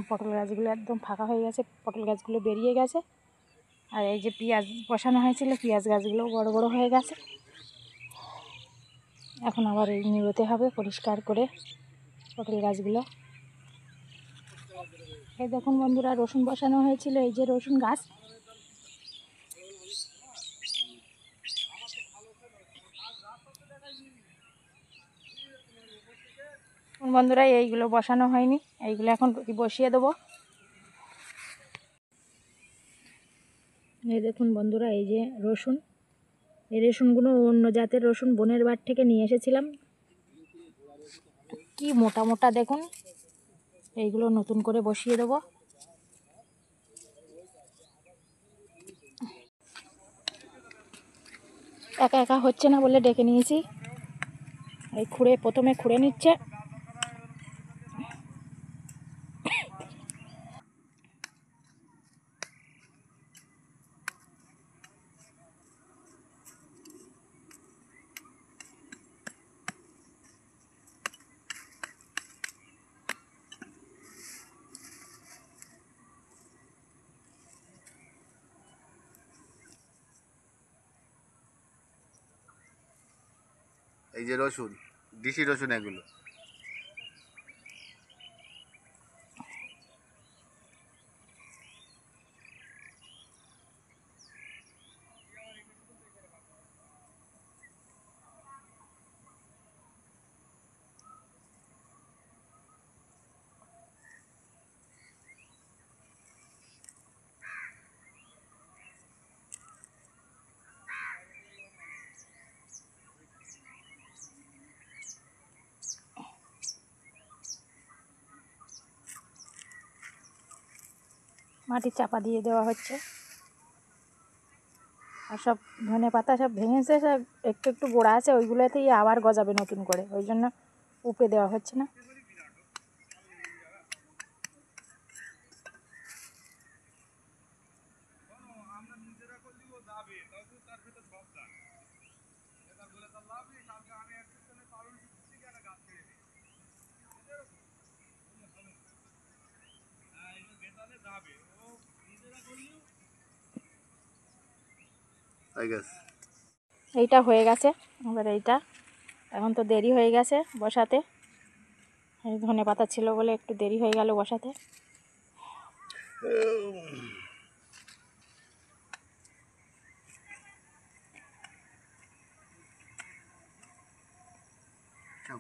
পটল গাছগুলো একদম ফাঁকা হয়ে গেছে, পটল গাছগুলো বেরিয়ে গেছে। আর এই যে পেঁয়াজ বসানো হয়েছিল, পেঁয়াজ গাছগুলো বড় বড় হয়ে গেছে। এখন আবার এই নিড়োতে হবে পরিষ্কার করে পটল গাছগুলো। এই দেখুন বন্ধুরা, রসুন বসানো হয়েছিল, এই যে রসুন গাছ। বন্ধুরা এইগুলো বসানো হয়নি, এইগুলো এখন বসিয়ে দেবো। এই দেখুন বন্ধুরা, এই যে রসুন, এই রসুনগুলো অন্য জাতের রসুন, বনের বাড়ি থেকে নিয়ে এসেছিলাম। কি মোটা মোটা দেখুন, এইগুলো নতুন করে বসিয়ে দেবো। একা একা হচ্ছে না বলে ডেকে নিয়েছি। এই প্রথমে খুঁড়ে নিচ্ছে। এই যে রসুন, দেশি রসুন এগুলো। মাটি চাপা দিয়ে দেওয়া হচ্ছে। আর সব ধনে পাতা সব ভেঙেছে, সব একটু একটু গোড়া আছে, ওইগুলোতেই আবার গজাবে নতুন করে, ওই জন্য উপড়ে দেওয়া হচ্ছে না। এইটা হয়ে গেছে, এবার এইটা এখন তো দেরি হয়ে গেছে বসাতে। এই ধনে পাতা ছিল বলে একটু দেরি হয়ে গেল বসাতে।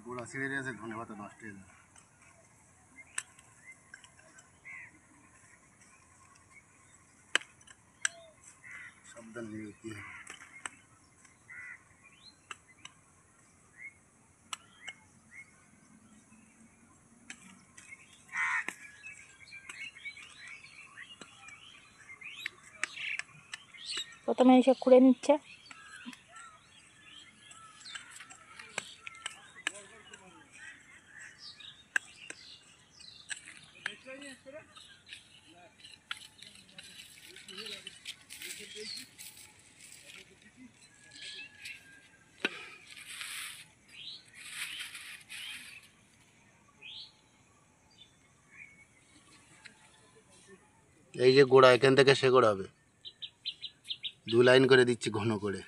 গোড়া ছিঁড়ে দিয়েছে, ধনে পাতা নষ্ট হয়ে যাবে। সাবধান নিয়ে যেতে হবে। প্রথমে এইসব খুঁড়ে নিচ্ছে। এই যে গোড়া, এখান থেকে শেকড় হবে। 2 লাইন করে দিচ্ছি ঘন করে।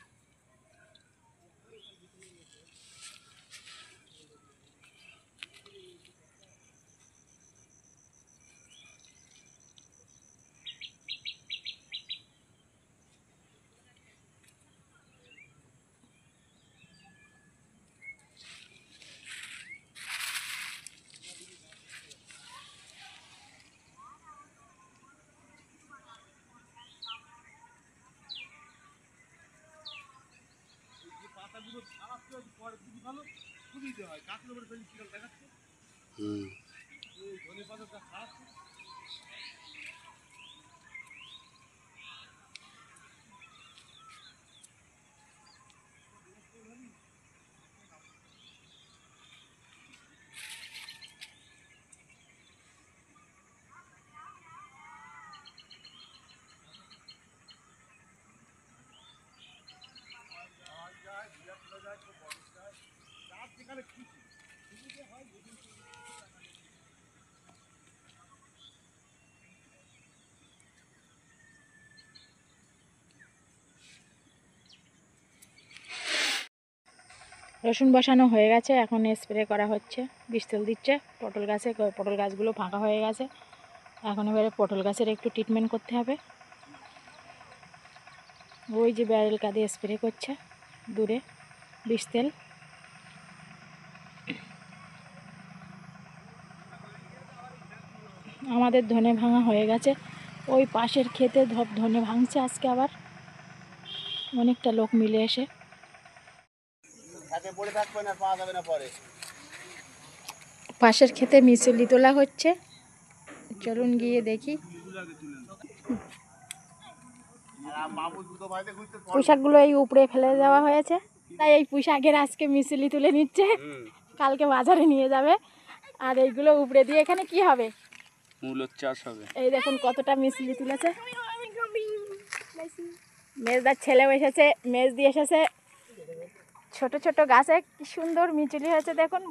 রসুন বসানো হয়ে গেছে, এখন স্প্রে করা হচ্ছে, বিষ তেল দিচ্ছে পটল গাছে। পটল গাছগুলো ফাঁকা হয়ে গেছে, এখন এবারে পটল গাছের একটু ট্রিটমেন্ট করতে হবে। ওই যে ব্যারেল কাঁধে স্প্রে করছে দূরে বিষ তেল। আমাদের ধনে ভাঙা হয়ে গেছে, ওই পাশের ক্ষেতে ধনে ভাঙছে আজকে আবার অনেকটা লোক মিলে এসে। পাশের ক্ষেতে মিশুলি তোলা হচ্ছে, চলুন গিয়ে দেখি। পুঁইশাকগুলো এই উপরে ফেলে দেওয়া হয়েছে, তাই এই পুঁইশাকের আজকে মিশুলি তুলে নিচ্ছে, কালকে বাজারে নিয়ে যাবে। আর এইগুলো উপরে দিয়ে এখানে কি হবে, মূলোর চাষ হবে। এই দেখুন কতটা মিশুলি তুলেছে। মেজদার ছেলেও এসেছে, মেজ দিয়ে এসেছে। ছোট ছোট গাছে কি সুন্দর মিচুলি হয়েছে দেখুন।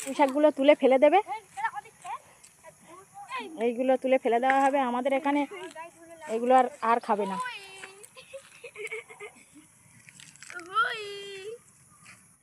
পোশাকগুলো তুলে ফেলে দেবে, এইগুলো তুলে ফেলে দেওয়া হবে। আমাদের এখানে এগুলো আর খাবে না।